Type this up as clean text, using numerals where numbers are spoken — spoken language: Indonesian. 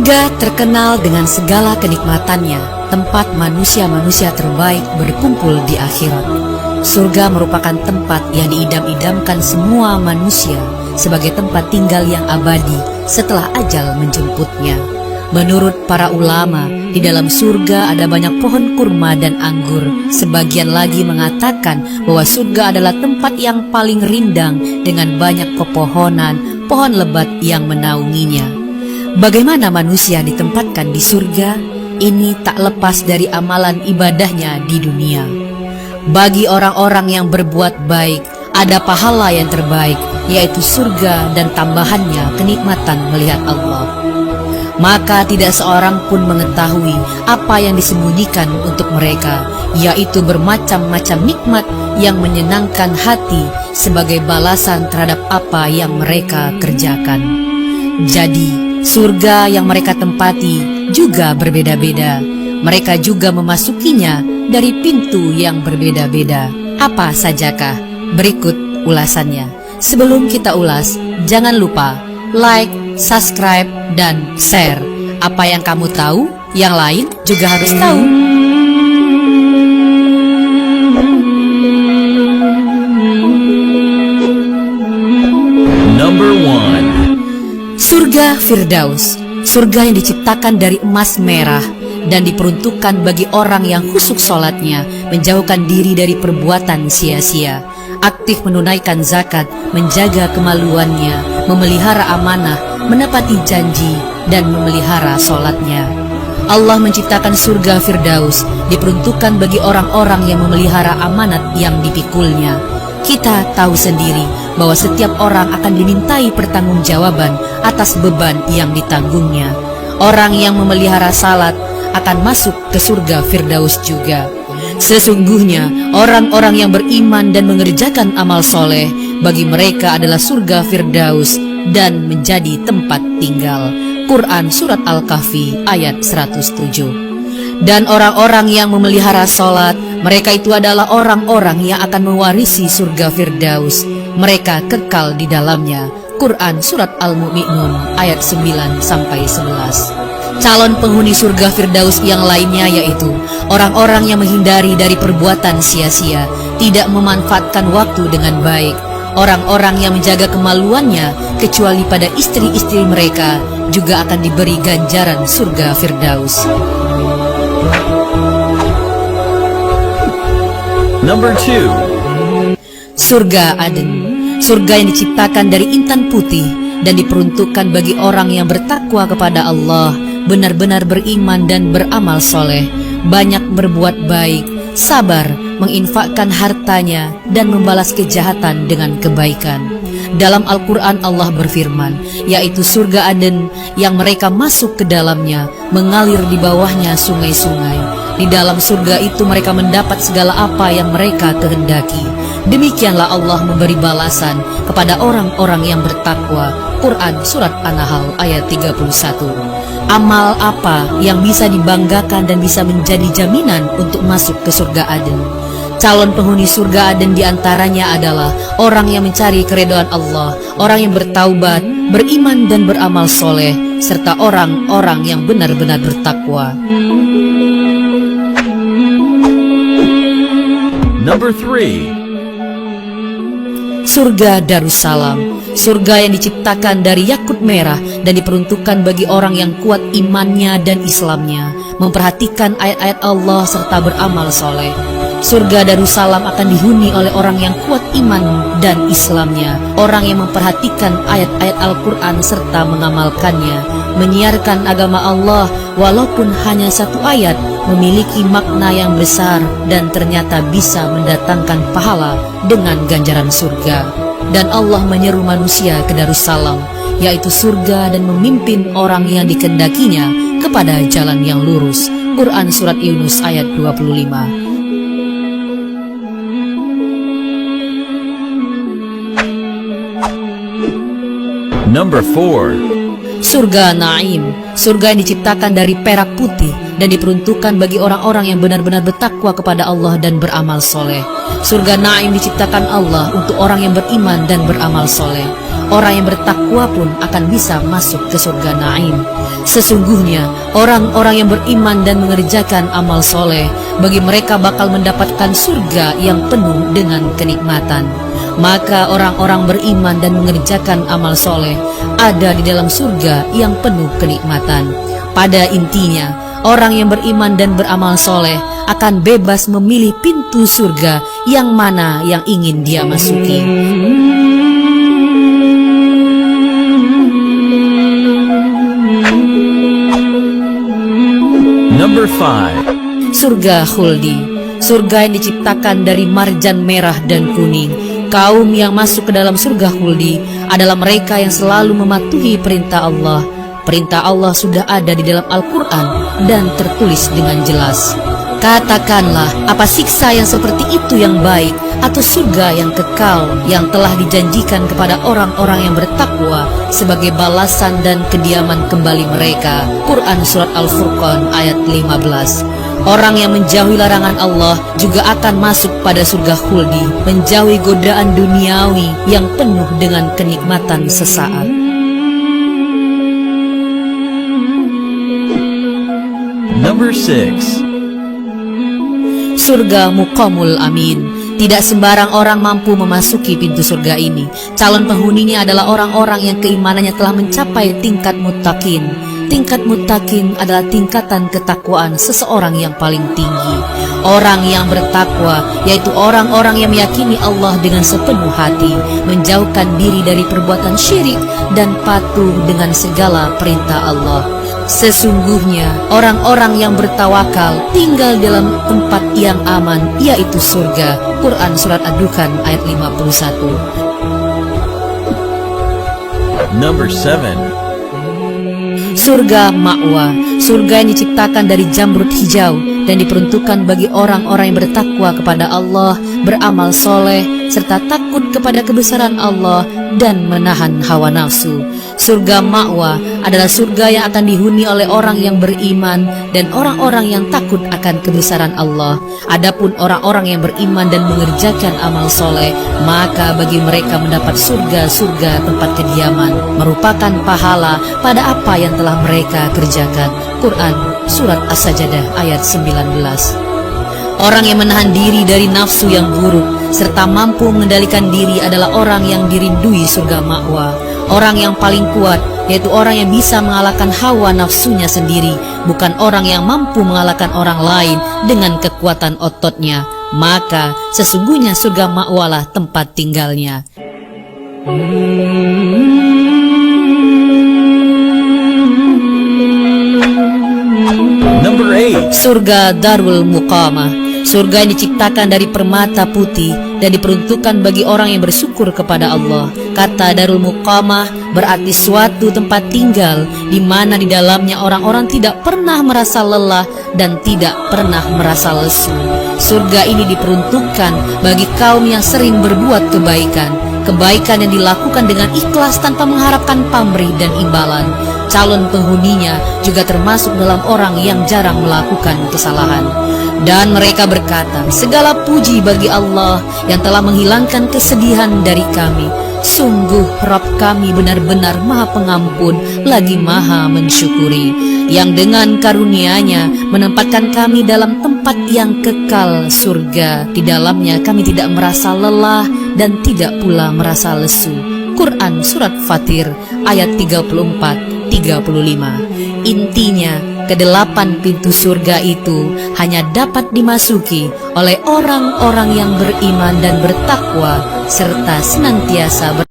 Surga terkenal dengan segala kenikmatannya, tempat manusia-manusia terbaik berkumpul di akhirat. Surga merupakan tempat yang diidam-idamkan semua manusia sebagai tempat tinggal yang abadi setelah ajal menjemputnya. Menurut para ulama, di dalam surga ada banyak pohon kurma dan anggur. Sebagian lagi mengatakan bahwa surga adalah tempat yang paling rindang dengan banyak pepohonan, pohon lebat yang menaunginya. Bagaimana manusia ditempatkan di surga? Ini tak lepas dari amalan ibadahnya di dunia. Bagi orang-orang yang berbuat baik, ada pahala yang terbaik, yaitu surga dan tambahannya kenikmatan melihat Allah. Maka tidak seorang pun mengetahui apa yang disembunyikan untuk mereka, yaitu bermacam-macam nikmat yang menyenangkan hati sebagai balasan terhadap apa yang mereka kerjakan. Jadi, surga yang mereka tempati juga berbeda-beda. Mereka juga memasukinya dari pintu yang berbeda-beda. Apa sajakah? Berikut ulasannya. Sebelum kita ulas, jangan lupa like, subscribe, dan share. Apa yang kamu tahu, yang lain juga harus tahu. Number 1. Surga Firdaus, surga yang diciptakan dari emas merah dan diperuntukkan bagi orang yang khusyuk sholatnya, menjauhkan diri dari perbuatan sia-sia, aktif menunaikan zakat, menjaga kemaluannya, memelihara amanah, menepati janji, dan memelihara sholatnya. Allah menciptakan surga Firdaus diperuntukkan bagi orang-orang yang memelihara amanat yang dipikulnya. Kita tahu sendiri bahwa setiap orang akan dimintai pertanggungjawaban atas beban yang ditanggungnya. Orang yang memelihara salat akan masuk ke surga Firdaus juga. Sesungguhnya orang-orang yang beriman dan mengerjakan amal soleh, bagi mereka adalah surga Firdaus dan menjadi tempat tinggal. Quran Surat Al-Kahfi ayat 107. Dan orang-orang yang memelihara sholat, mereka itu adalah orang-orang yang akan mewarisi surga Firdaus. Mereka kekal di dalamnya. Quran Surat Al-Mu'minun ayat 9-11. Calon penghuni surga Firdaus yang lainnya yaitu orang-orang yang menghindari dari perbuatan sia-sia, tidak memanfaatkan waktu dengan baik. Orang-orang yang menjaga kemaluannya kecuali pada istri-istri mereka juga akan diberi ganjaran surga Firdaus. Number 2. Surga Aden, surga yang diciptakan dari intan putih dan diperuntukkan bagi orang yang bertakwa kepada Allah, benar-benar beriman dan beramal soleh, banyak berbuat baik, sabar, menginfakkan hartanya, dan membalas kejahatan dengan kebaikan. Dalam Al-Quran Allah berfirman, yaitu surga Aden yang mereka masuk ke dalamnya, mengalir di bawahnya sungai-sungai. Di dalam surga itu mereka mendapat segala apa yang mereka kehendaki. Demikianlah Allah memberi balasan kepada orang-orang yang bertakwa. Quran Surat An-Nahl ayat 31. Amal apa yang bisa dibanggakan dan bisa menjadi jaminan untuk masuk ke surga Aden? Calon penghuni surga Aden diantaranya adalah orang yang mencari keridhaan Allah, orang yang bertaubat, beriman dan beramal soleh, serta orang-orang yang benar-benar bertakwa. Number 3. Surga Darussalam, surga yang diciptakan dari yakut merah dan diperuntukkan bagi orang yang kuat imannya dan Islamnya, memperhatikan ayat-ayat Allah serta beramal soleh. Surga Darussalam akan dihuni oleh orang yang kuat iman dan Islamnya, orang yang memperhatikan ayat-ayat Al-Quran serta mengamalkannya, menyiarkan agama Allah walaupun hanya satu ayat, memiliki makna yang besar dan ternyata bisa mendatangkan pahala dengan ganjaran surga. Dan Allah menyeru manusia ke Darussalam, yaitu surga, dan memimpin orang yang dikehendakinya kepada jalan yang lurus. Quran Surat Yunus ayat 25. Number 4. Surga Naim, surga yang diciptakan dari perak putih dan diperuntukkan bagi orang-orang yang benar-benar bertakwa kepada Allah dan beramal soleh. Surga Naim diciptakan Allah untuk orang yang beriman dan beramal soleh. orang yang bertakwa pun akan bisa masuk ke surga Naim. Sesungguhnya orang-orang yang beriman dan mengerjakan amal soleh, bagi mereka bakal mendapatkan surga yang penuh dengan kenikmatan. Maka orang-orang beriman dan mengerjakan amal soleh ada di dalam surga yang penuh kenikmatan. Pada intinya, orang yang beriman dan beramal soleh akan bebas memilih pintu surga yang mana yang ingin dia masuki. Number 5. Surga Khuldi, surga yang diciptakan dari marjan merah dan kuning. Kaum yang masuk ke dalam surga Khuldi adalah mereka yang selalu mematuhi perintah Allah. Perintah Allah sudah ada di dalam Al-Quran dan tertulis dengan jelas. Katakanlah, apa siksa yang seperti itu yang baik, atau surga yang kekal yang telah dijanjikan kepada orang-orang yang bertakwa sebagai balasan dan kediaman kembali mereka. Quran Surat Al-Furqan ayat 15. Orang yang menjauhi larangan Allah juga akan masuk pada surga Khuldi, menjauhi godaan duniawi yang penuh dengan kenikmatan sesaat. Number 6. Surga Muqamul Amin. Tidak sembarang orang mampu memasuki pintu surga ini. Calon penghuninya adalah orang-orang yang keimanannya telah mencapai tingkat muttaqin. Tingkat muttaqin adalah tingkatan ketakwaan seseorang yang paling tinggi. Orang yang bertakwa yaitu orang-orang yang meyakini Allah dengan sepenuh hati, menjauhkan diri dari perbuatan syirik dan patuh dengan segala perintah Allah. Sesungguhnya orang-orang yang bertawakal tinggal dalam tempat yang aman, yaitu surga. Quran Surat Ad-Dukhan ayat 51. Number 7. Surga Ma'wa, surga yang diciptakan dari jamrud hijau dan diperuntukkan bagi orang-orang yang bertakwa kepada Allah, beramal soleh, serta takut kepada kebesaran Allah dan menahan hawa nafsu. Surga Ma'wa adalah surga yang akan dihuni oleh orang yang beriman dan orang-orang yang takut akan kebesaran Allah. Adapun orang-orang yang beriman dan mengerjakan amal soleh, maka bagi mereka mendapat surga-surga tempat kediaman, merupakan pahala pada apa yang telah mereka kerjakan. Quran Surat As-Sajdah ayat 19. Orang yang menahan diri dari nafsu yang buruk serta mampu mengendalikan diri adalah orang yang dirindui surga Ma'wa. Orang yang paling kuat yaitu orang yang bisa mengalahkan hawa nafsunya sendiri, bukan orang yang mampu mengalahkan orang lain dengan kekuatan ototnya. Maka sesungguhnya surga Ma'wa lah tempat tinggalnya. Number 8. Surga Darul Muqamah, surga yang diciptakan dari permata putih dan diperuntukkan bagi orang yang bersyukur kepada Allah. Kata Darul Muqamah berarti suatu tempat tinggal di mana di dalamnya orang-orang tidak pernah merasa lelah dan tidak pernah merasa lesu. Surga ini diperuntukkan bagi kaum yang sering berbuat kebaikan yang dilakukan dengan ikhlas tanpa mengharapkan pamrih dan imbalan. Calon penghuninya juga termasuk dalam orang yang jarang melakukan kesalahan. Dan mereka berkata, segala puji bagi Allah yang telah menghilangkan kesedihan dari kami. Sungguh Rabb kami benar-benar Maha Pengampun lagi Maha Mensyukuri, yang dengan karunia-Nya menempatkan kami dalam tempat yang kekal, surga. Di dalamnya kami tidak merasa lelah dan tidak pula merasa lesu. Quran Surat Fatir ayat 34-35. Intinya, kedelapan pintu surga itu hanya dapat dimasuki oleh orang-orang yang beriman dan bertakwa serta senantiasa